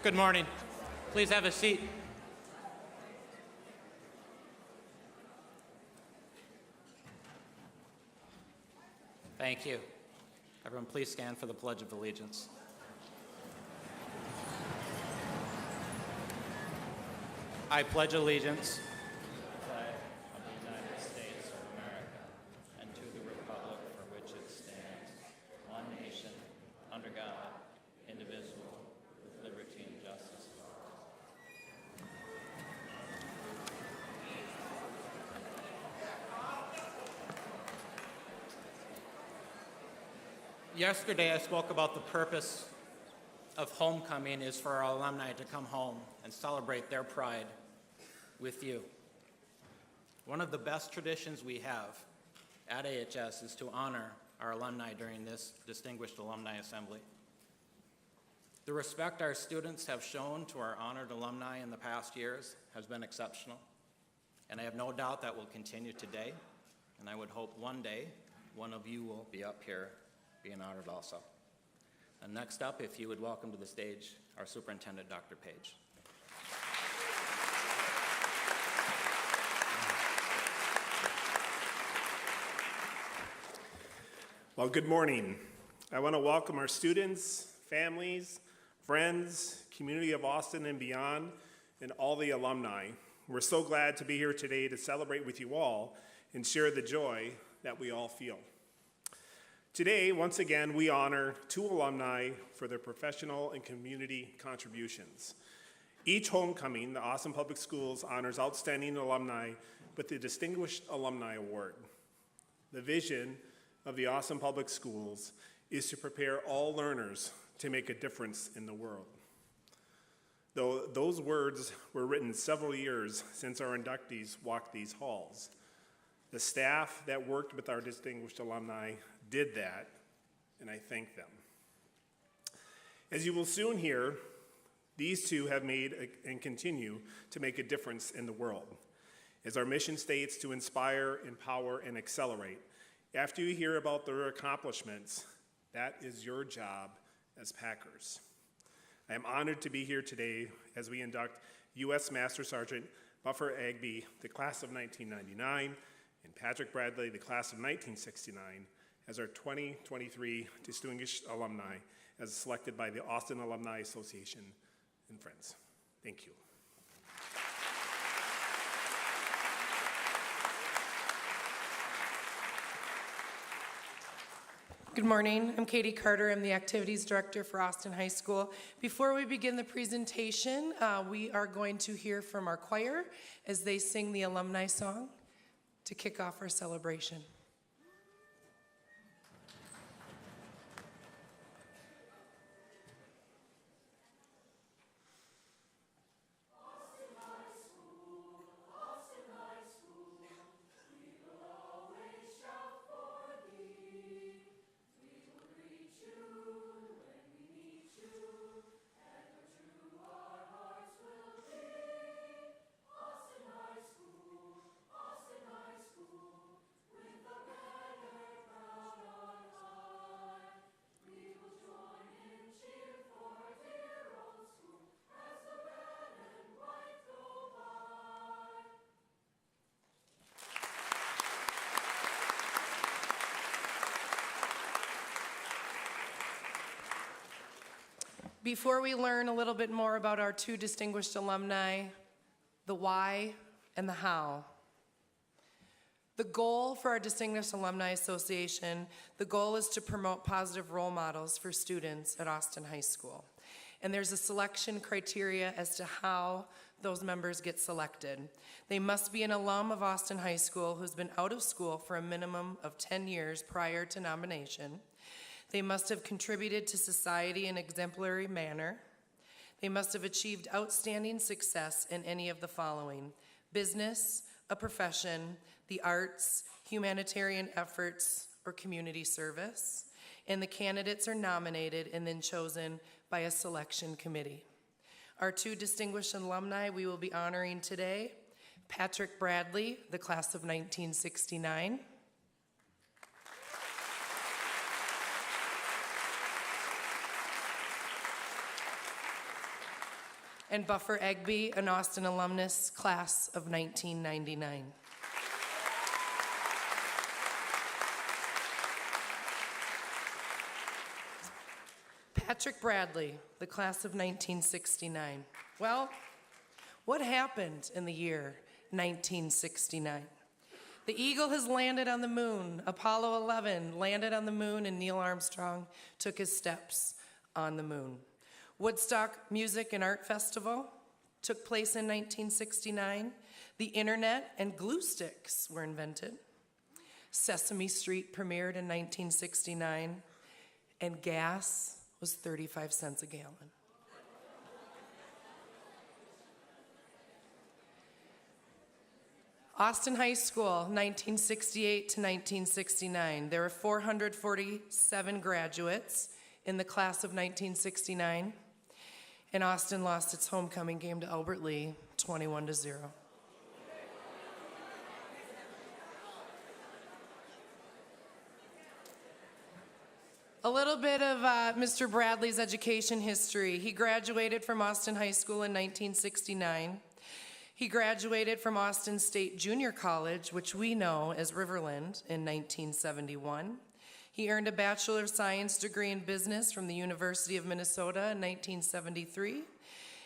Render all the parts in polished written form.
Good morning. Please have a seat. Thank you. Everyone, please stand for the Pledge of Allegiance. I pledge allegiance To the flag of the United States of America and to the republic for which it stands, one nation, under God, indivisible, with liberty and justice for all. Yesterday, I spoke about the purpose of homecoming is for our alumni to come home and celebrate their pride with you. One of the best traditions we have at AHS is to honor our alumni during this distinguished alumni assembly. The respect our students have shown to our honored alumni in the past years has been exceptional, and I have no doubt that will continue today, and I would hope one day one of you will be up here being honored also. And next up, if you would welcome to the stage our Superintendent, Dr. Page. Well, good morning. I want to welcome our students, families, friends, community of Austin and beyond, and all the alumni. We're so glad to be here today to celebrate with you all and share the joy that we all feel. Today, once again, we honor two alumni for their professional and community contributions. Each homecoming, the Austin Public Schools honors outstanding alumni with the Distinguished Alumni Award. The vision of the Austin Public Schools is to prepare all learners to make a difference in the world. Though those words were written several years since our inductees walked these halls, the staff that worked with our distinguished alumni did that, and I thank them. As you will soon hear, these two have made and continue to make a difference in the world. As our mission states, to inspire, empower, and accelerate. After you hear about their accomplishments, that is your job as Packers. I am honored to be here today as we induct U.S. Master Sergeant Buffer Egby, the class of 1999, and Patrick Bradley, the class of 1969, as our 2023 Distinguished Alumni, as selected by the Austin Alumni Association and friends. Thank you. Good morning. I'm Katie Carter. I'm the Activities Director for Austin High School. Before we begin the presentation, we are going to hear from our choir as they sing the alumni song to kick off our celebration. Before we learn a little bit more about our two distinguished alumni, the why and the how. The goal for our Distinguished Alumni Association, the goal is to promote positive role models for students at Austin High School. And there's a selection criteria as to how those members get selected. They must be an alum of Austin High School who's been out of school for a minimum of 10 years prior to nomination. They must have contributed to society in an exemplary manner. They must have achieved outstanding success in any of the following: business, a profession, the arts, humanitarian efforts, or community service. And the candidates are nominated and then chosen by a selection committee. Our two distinguished alumni we will be honoring today: Patrick Bradley, the class of 1969. and Buffer Egby, an Austin alumnus, class of 1999. Patrick Bradley, the class of 1969. Well, what happened in the year 1969? The Eagle has landed on the moon. Apollo 11 landed on the moon, and Neil Armstrong took his steps on the moon. Woodstock Music and Art Festival took place in 1969. The internet and glue sticks were invented. Sesame Street premiered in 1969, and gas was 35 cents a gallon. Austin High School, 1968 to 1969. There were 447 graduates in the class of 1969, and Austin lost its homecoming game to Albert Lee, 21-0. A little bit of Mr. Bradley's education history. He graduated from Austin High School in 1969. He graduated from Austin State Junior College, which we know as Riverland, in 1971. He earned a Bachelor of Science degree in business from the University of Minnesota in 1973,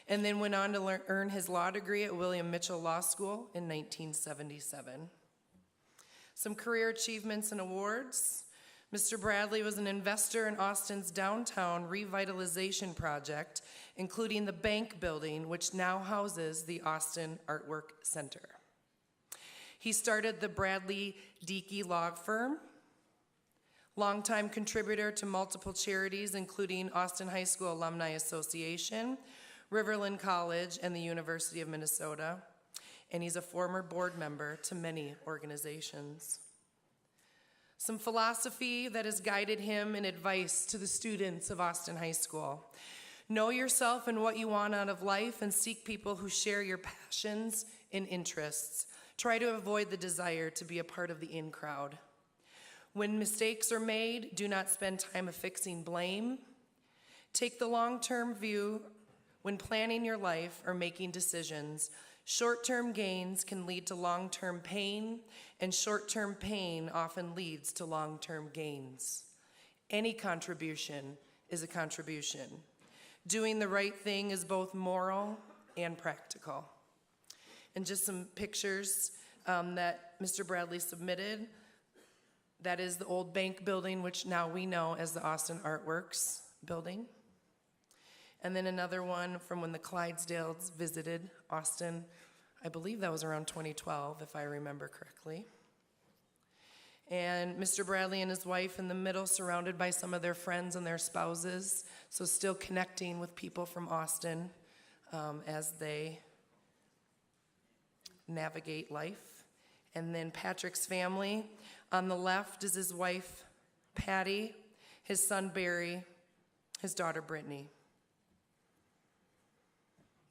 and then went on to earn his law degree at William Mitchell Law School in 1977. Some career achievements and awards. Mr. Bradley was an investor in Austin's downtown revitalization project, including the bank building, which now houses the Austin Artwork Center. He started the Bradley Diekey Law Firm, longtime contributor to multiple charities, including Austin High School Alumni Association, Riverland College, and the University of Minnesota. And he's a former board member to many organizations. Some philosophy that has guided him and advice to the students of Austin High School. Know yourself and what you want out of life, and seek people who share your passions and interests. Try to avoid the desire to be a part of the in crowd. When mistakes are made, do not spend time affixing blame. Take the long-term view when planning your life or making decisions. Short-term gains can lead to long-term pain, and short-term pain often leads to long-term gains. Any contribution is a contribution. Doing the right thing is both moral and practical. And just some pictures that Mr. Bradley submitted. That is the old bank building, which now we know as the Austin Artworks building. And then another one from when the Clydesdales visited Austin. I believe that was around 2012, if I remember correctly. And Mr. Bradley and his wife in the middle, surrounded by some of their friends and their spouses, so still connecting with people from Austin as they navigate life. And then Patrick's family. On the left is his wife, Patty, his son, Barry, his daughter, Brittany.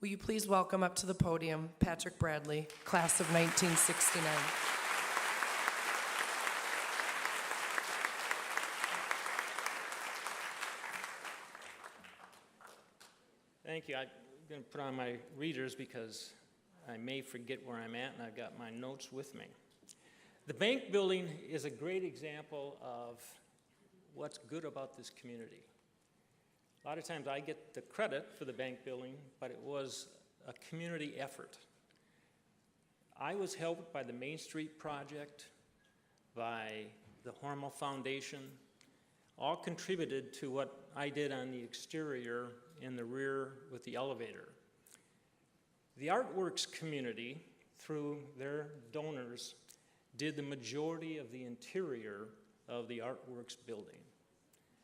Will you please welcome up to the podium Patrick Bradley, class of 1969. Thank you. I'm going to put on my readers because I may forget where I'm at, and I've got my notes with me. The bank building is a great example of what's good about this community. A lot of times I get the credit for the bank building, but it was a community effort. I was helped by the Main Street Project, by the Hormel Foundation, all contributed to what I did on the exterior in the rear with the elevator. The Artworks community, through their donors, did the majority of the interior of the Artworks building.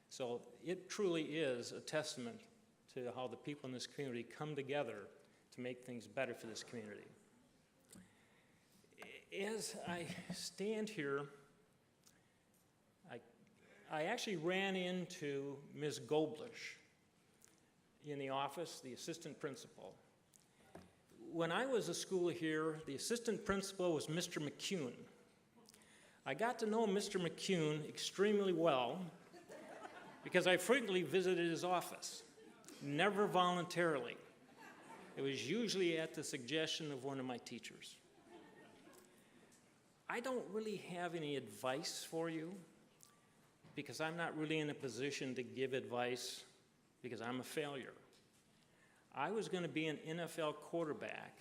So it truly is a testament to how the people in this community come together to make things better for this community. As I stand here, I actually ran into Ms. Goblish in the office, the assistant principal. When I was a school here, the assistant principal was Mr. McCune. I got to know Mr. McCune extremely well because I frequently visited his office, never voluntarily. It was usually at the suggestion of one of my teachers. I don't really have any advice for you because I'm not really in a position to give advice because I'm a failure. I was going to be an NFL quarterback,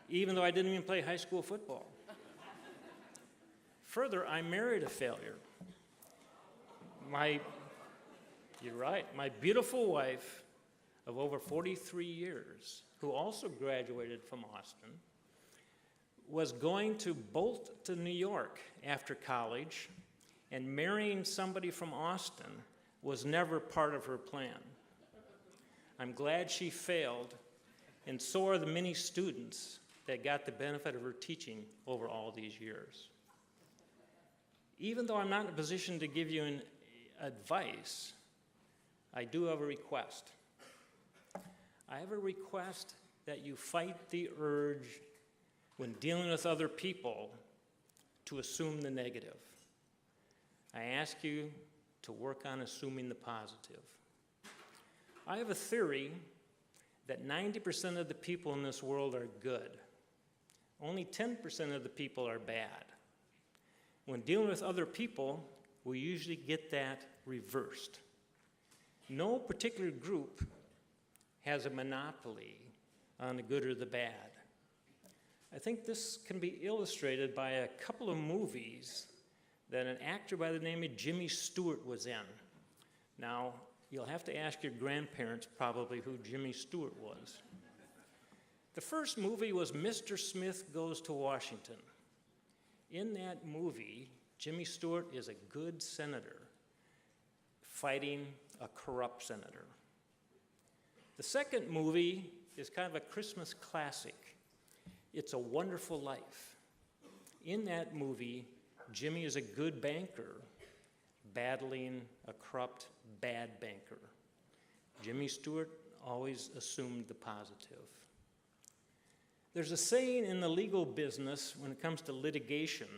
even though I didn't even play high school football. Further, I married a failure. You're right, my beautiful wife of over 43 years, who also graduated from Austin, was going to bolt to New York after college, and marrying somebody from Austin was never part of her plan. I'm glad she failed, and so are the many students that got the benefit of her teaching over all these years. Even though I'm not in a position to give you an advice, I do have a request. I have a request that you fight the urge when dealing with other people to assume the negative. I ask you to work on assuming the positive. I have a theory that 90% of the people in this world are good. Only 10% of the people are bad. When dealing with other people, we usually get that reversed. No particular group has a monopoly on the good or the bad. I think this can be illustrated by a couple of movies that an actor by the name of Jimmy Stewart was in. Now, you'll have to ask your grandparents probably who Jimmy Stewart was. The first movie was Mr. Smith Goes to Washington. In that movie, Jimmy Stewart is a good senator fighting a corrupt senator. The second movie is kind of a Christmas classic. It's a Wonderful Life. In that movie, Jimmy is a good banker battling a corrupt, bad banker. Jimmy Stewart always assumed the positive. There's a saying in the legal business when it comes to litigation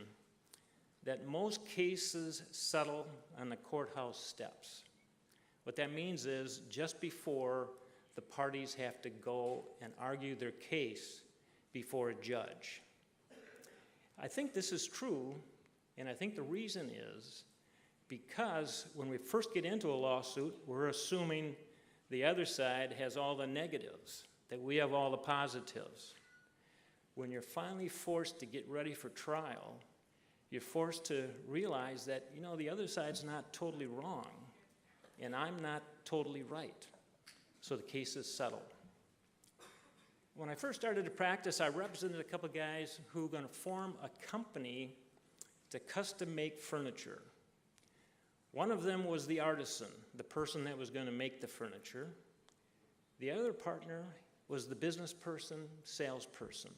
that most cases settle on the courthouse steps. What that means is just before the parties have to go and argue their case before a judge. I think this is true, and I think the reason is because when we first get into a lawsuit, we're assuming the other side has all the negatives, that we have all the positives. When you're finally forced to get ready for trial, you're forced to realize that, the other side's not totally wrong, and I'm not totally right. So the case is settled. When I first started to practice, I represented a couple guys who were going to form a company to custom make furniture. One of them was the artisan, the person that was going to make the furniture. The other partner was the business person, salesperson.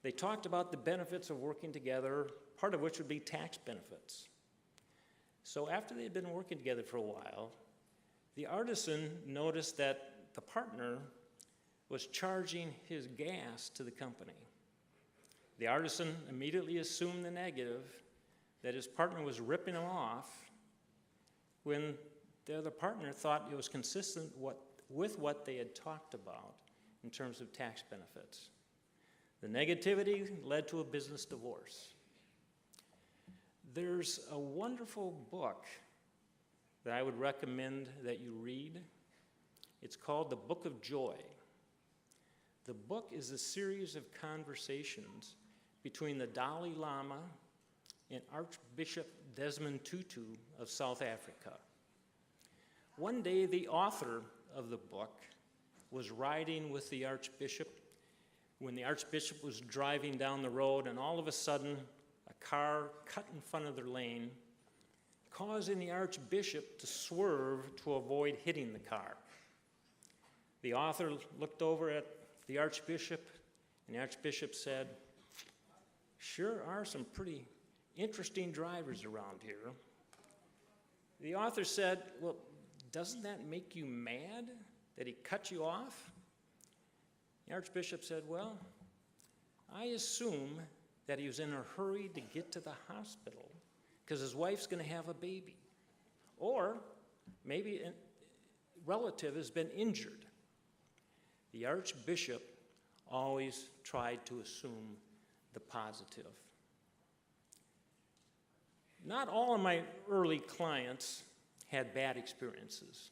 They talked about the benefits of working together, part of which would be tax benefits. So after they had been working together for a while, the artisan noticed that the partner was charging his gas to the company. The artisan immediately assumed the negative, that his partner was ripping him off, when the other partner thought it was consistent with what they had talked about in terms of tax benefits. The negativity led to a business divorce. There's a wonderful book that I would recommend that you read. It's called The Book of Joy. The book is a series of conversations between the Dalai Lama and Archbishop Desmond Tutu of South Africa. One day, the author of the book was riding with the Archbishop when the Archbishop was driving down the road, and all of a sudden, a car cut in front of their lane, causing the Archbishop to swerve to avoid hitting the car. The author looked over at the Archbishop, and the Archbishop said, "Sure are some pretty interesting drivers around here." The author said, "Well, doesn't that make you mad that he cut you off?" The Archbishop said, "Well, I assume that he was in a hurry to get to the hospital because his wife's going to have a baby. Or maybe a relative has been injured. The Archbishop always tried to assume the positive. Not all of my early clients had bad experiences.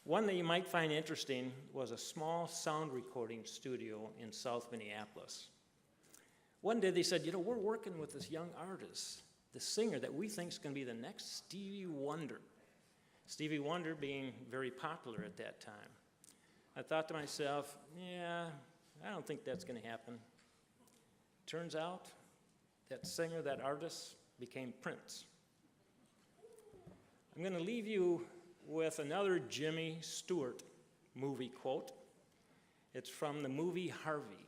One that you might find interesting was a small sound recording studio in South Minneapolis. One day they said, we're working with this young artist, the singer that we think is going to be the next Stevie Wonder. Stevie Wonder being very popular at that time. I thought to myself, I don't think that's going to happen. Turns out that singer, that artist, became Prince. I'm going to leave you with another Jimmy Stewart movie quote. It's from the movie Harvey.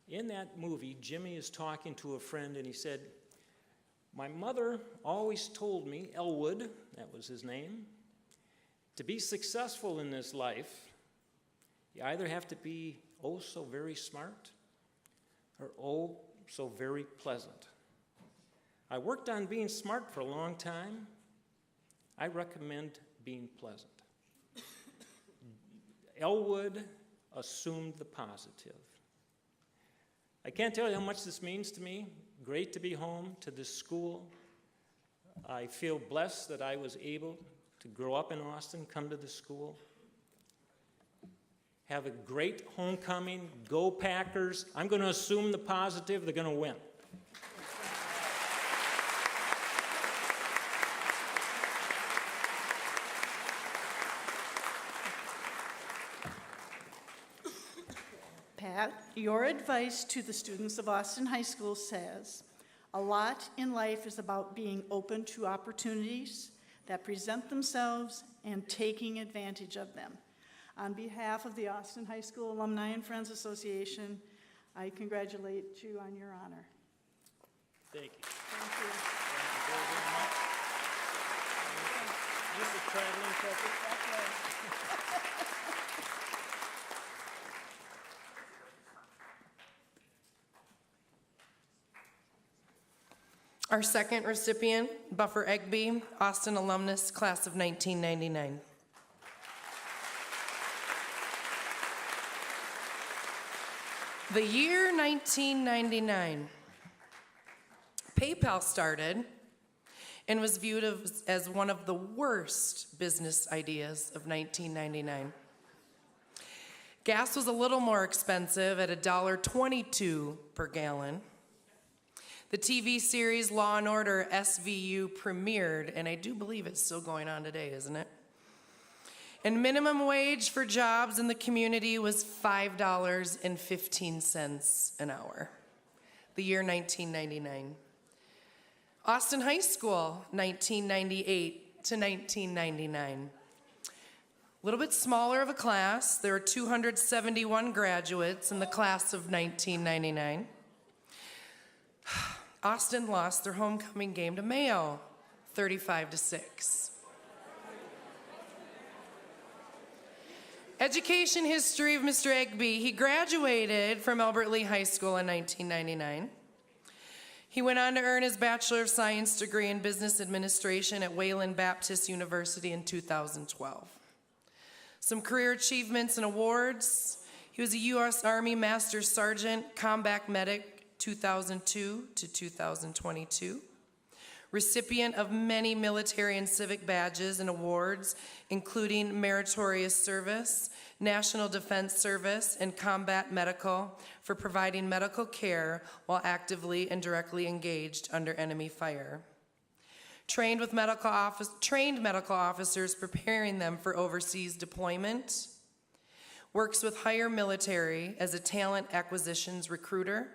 In that movie, Jimmy is talking to a friend and he said, "My mother always told me, Elwood, that was his name, to be successful in this life, you either have to be oh so very smart or oh so very pleasant. I worked on being smart for a long time. I recommend being pleasant." Elwood assumed the positive. I can't tell you how much this means to me. Great to be home to this school. I feel blessed that I was able to grow up in Austin, come to the school. Have a great homecoming. Go Packers. I'm going to assume the positive. They're going to win. Pat, your advice to the students of Austin High School says, "A lot in life is about being open to opportunities that present themselves and taking advantage of them." On behalf of the Austin High School Alumni and Friends Association, I congratulate you on your honor. Thank you. Thank you. Thank you very, very much. This is traveling secretary. That's right. Our second recipient, Buffer Egby, Austin alumnus, class of 1999. The year 1999. PayPal started and was viewed as one of the worst business ideas of 1999. Gas was a little more expensive at $1.22 per gallon. The TV series Law & Order SVU premiered, and I do believe it's still going on today, isn't it? And minimum wage for jobs in the community was $5.15 an hour. The year 1999. Austin High School, 1998 to 1999. A little bit smaller of a class. There were 271 graduates in the class of 1999. Austin lost their homecoming game to Mayo, 35-6. Education history of Mr. Egby. He graduated from Albert Lee High School in 1999. He went on to earn his Bachelor of Science degree in Business Administration at Wayland Baptist University in 2012. Some career achievements and awards. He was a U.S. Army Master Sergeant, Combat Medic, 2002 to 2022. Recipient of many military and civic badges and awards, including Meritorious Service, National Defense Service, and Combat Medical for providing medical care while actively and directly engaged under enemy fire. Trained medical officers preparing them for overseas deployment. Works with higher military as a talent acquisitions recruiter.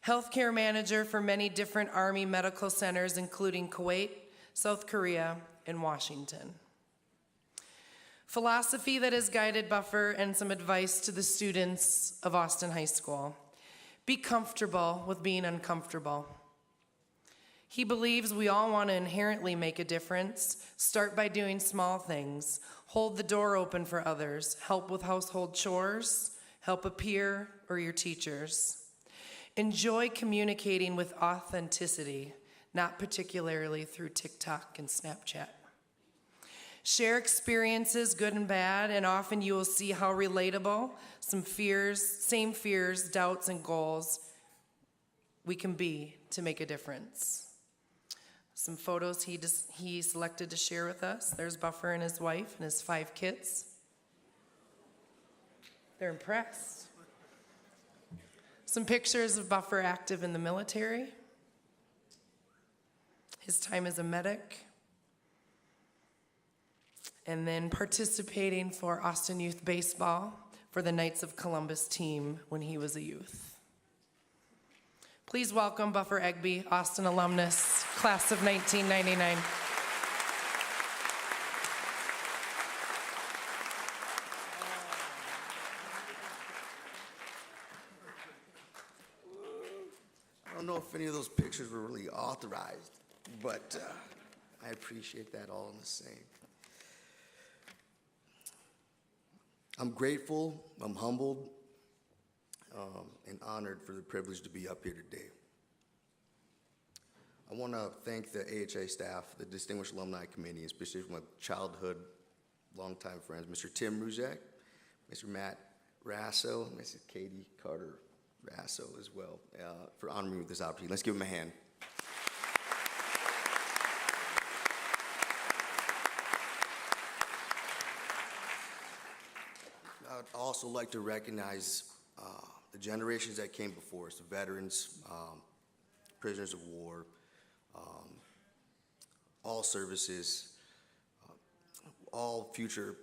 Healthcare manager for many different Army medical centers, including Kuwait, South Korea, and Washington. Philosophy that has guided Buffer and some advice to the students of Austin High School. Be comfortable with being uncomfortable. He believes we all want to inherently make a difference. Start by doing small things. Hold the door open for others. Help with household chores. Help a peer or your teachers. Enjoy communicating with authenticity, not particularly through TikTok and Snapchat. Share experiences, good and bad, and often you will see how relatable same fears, doubts, and goals we can be to make a difference. Some photos he selected to share with us. There's Buffer and his wife and his 5 kids. They're impressed. Some pictures of Buffer active in the military, his time as a medic, and then participating for Austin Youth Baseball for the Knights of Columbus team when he was a youth. Please welcome Buffer Egby, Austin alumnus, class of 1999. I don't know if any of those pictures were really authorized, but I appreciate that all in the same. I'm grateful, I'm humbled, and honored for the privilege to be up here today. I want to thank the AHA staff, the Distinguished Alumni Committee, and specifically my childhood, longtime friends, Mr. Tim Ruzek, Mr. Matt Rasso, and Mrs. Katie Carter Rasso as well, for honoring me with this opportunity. Let's give them a hand. I'd also like to recognize the generations that came before us, the veterans, prisoners of war, all services, all future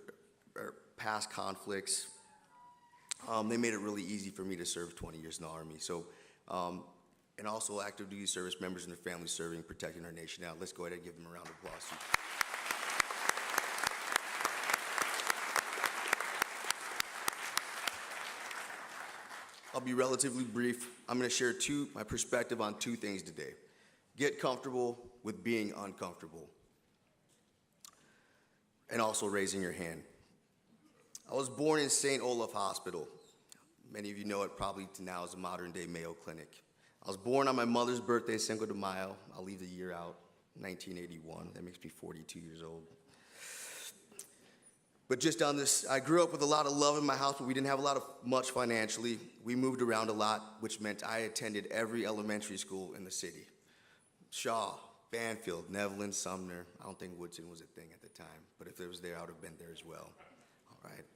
or past conflicts. They made it really easy for me to serve 20 years in the Army. So, and also active duty service members and their families serving, protecting our nation out. Let's go ahead and give them a round of applause. I'll be relatively brief. I'm going to share my perspective on 2 things today. Get comfortable with being uncomfortable, and also raising your hand. I was born in St. Olaf Hospital. Many of you know it probably now as a modern-day Mayo Clinic. I was born on my mother's birthday, Cinco de Mayo. I'll leave the year out, 1981. That makes me 42 years old. But just on this, I grew up with a lot of love in my house, but we didn't have much financially. We moved around a lot, which meant I attended every elementary school in the city. Shaw, Banfield, Nevelin, Sumner. I don't think Woodson was a thing at the time, but if it was there, I would have been there as well. All right.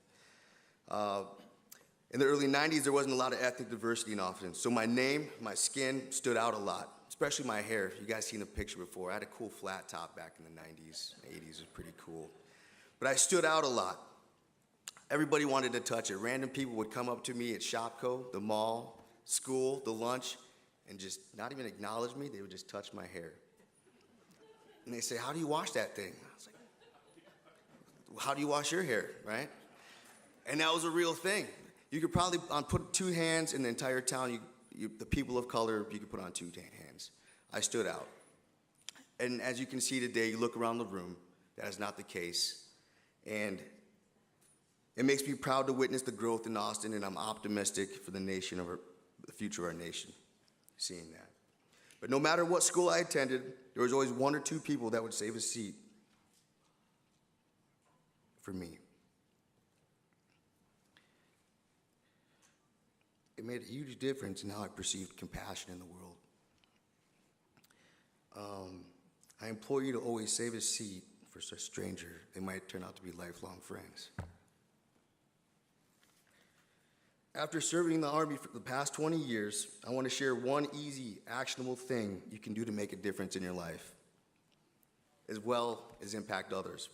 In the early 90s, there wasn't a lot of ethnic diversity in Austin, so my name, my skin stood out a lot, especially my hair. You guys seen the picture before. I had a cool flat top back in the 90s, 80s. It was pretty cool. But I stood out a lot. Everybody wanted to touch it. Random people would come up to me at Shopko, the mall, school, the lunch, and just not even acknowledge me. They would just touch my hair. And they say, "How do you wash that thing?" I was like, "How do you wash your hair," right? And that was a real thing. You could probably put 2 hands in the entire town. The people of color, you could put on 2 hands. I stood out. And as you can see today, you look around the room, that is not the case. And it makes me proud to witness the growth in Austin, and I'm optimistic for the future of our nation, seeing that. But no matter what school I attended, there was always 1 or 2 people that would save a seat for me. It made a huge difference in how I perceived compassion in the world. I implore you to always save a seat for a stranger. They might turn out to be lifelong friends. After serving in the Army for the past 20 years, I want to share one easy, actionable thing you can do to make a difference in your life, as well as impact others.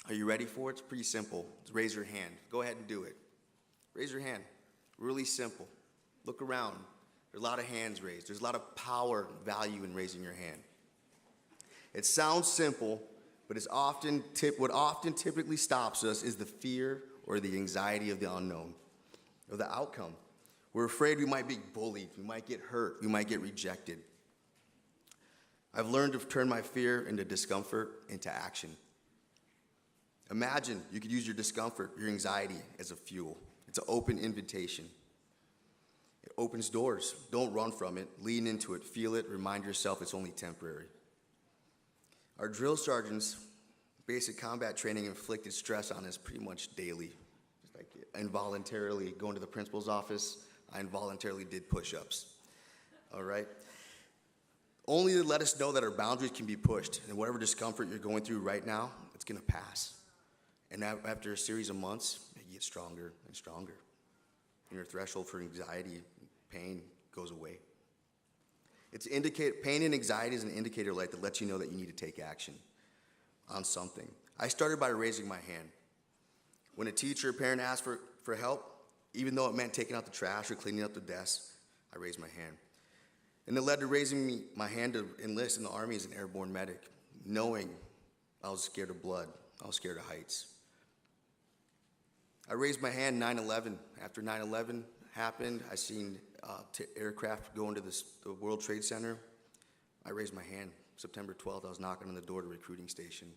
Are you ready for it? It's pretty simple. Just raise your hand. Go ahead and do it. Raise your hand. Really simple. Look around. There's a lot of hands raised. There's a lot of power, value in raising your hand. It sounds simple, but what often typically stops us is the fear or the anxiety of the unknown, or the outcome. We're afraid we might be bullied, we might get hurt, we might get rejected. I've learned to turn my fear into discomfort into action. Imagine you could use your discomfort, your anxiety as a fuel. It's an open invitation. It opens doors. Don't run from it. Lean into it. Feel it. Remind yourself it's only temporary. Our drill sergeants Basic combat training inflicted stress on us pretty much daily. Just like involuntarily going to the principal's office, I involuntarily did push-ups. All right? Only to let us know that our boundaries can be pushed, and whatever discomfort you're going through right now, it's gonna pass. And after a series of months, you get stronger and stronger. And your threshold for anxiety, pain goes away. Pain and anxiety is an indicator light that lets you know that you need to take action on something. I started by raising my hand. When a teacher or parent asked for help, even though it meant taking out the trash or cleaning up the desk, I raised my hand. And it led to raising my hand to enlist in the Army as an airborne medic, knowing I was scared of blood, I was scared of heights. I raised my hand 9/11. After 9/11 happened, I seen aircraft go into the World Trade Center. I raised my hand. September 12th, I was knocking on the door to recruiting station.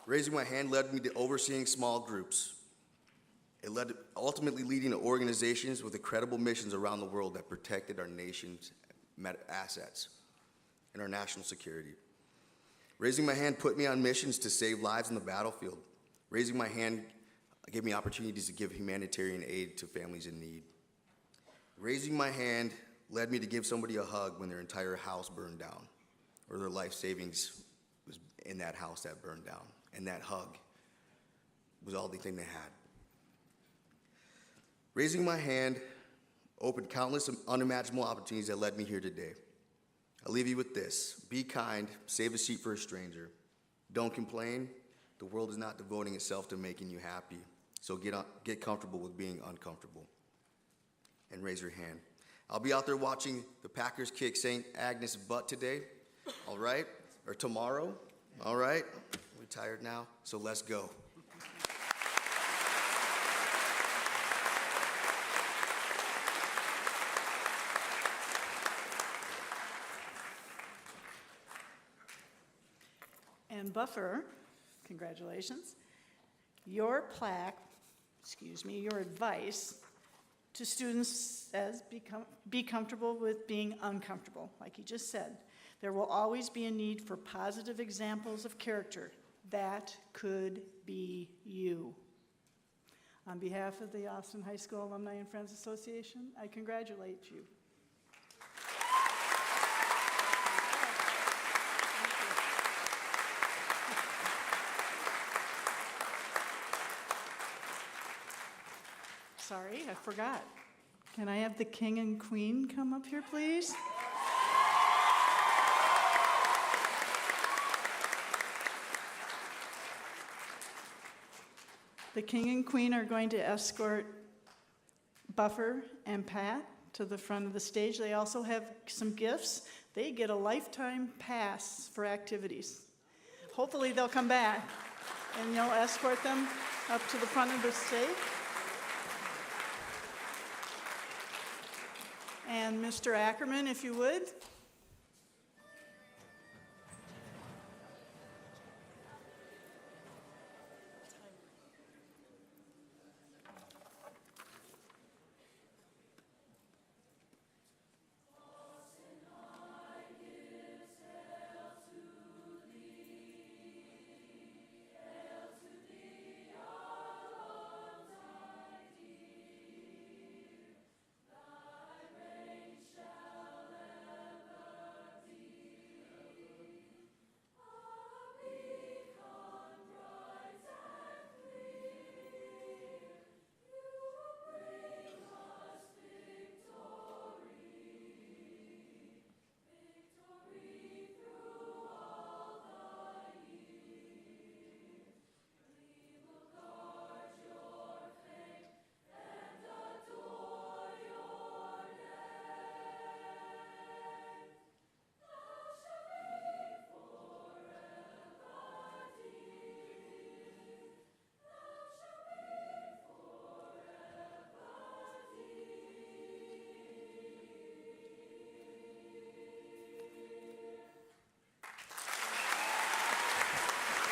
Raising my hand led me to overseeing small groups. It led to ultimately leading to organizations with incredible missions around the world that protected our nation's assets and our national security. Raising my hand put me on missions to save lives in the battlefield. Raising my hand gave me opportunities to give humanitarian aid to families in need. Raising my hand led me to give somebody a hug when their entire house burned down, or their life savings was in that house that burned down. And that hug was all the thing they had. Raising my hand opened countless unimaginable opportunities that led me here today. I'll leave you with this. Be kind, save a seat for a stranger. Don't complain. The world is not devoting itself to making you happy. So get comfortable with being uncomfortable. And raise your hand. I'll be out there watching the Packers kick St. Agnes' butt today, all right? Or tomorrow, all right? We're tired now, so let's go. And Buffer, congratulations. Your plaque, your advice to students says be comfortable with being uncomfortable, like you just said. There will always be a need for positive examples of character. That could be you. On behalf of the Austin High School Alumni and Friends Association, I congratulate you. Sorry, I forgot. Can I have the king and queen come up here, please? The king and queen are going to escort Buffer and Pat to the front of the stage. They also have some gifts. They get a lifetime pass for activities. Hopefully they'll come back and you'll escort them up to the front of the stage. And Mr. Ackerman, if you would.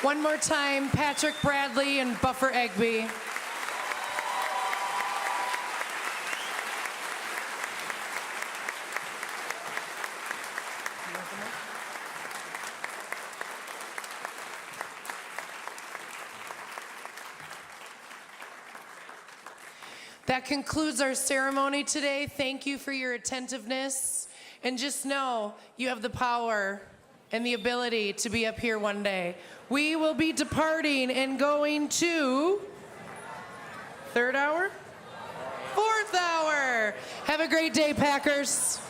One more time, Patrick Bradley and Buffer Egby. That concludes our ceremony today. Thank you for your attentiveness. And just know you have the power and the ability to be up here one day. We will be departing and going to third hour? Fourth hour. Have a great day, Packers.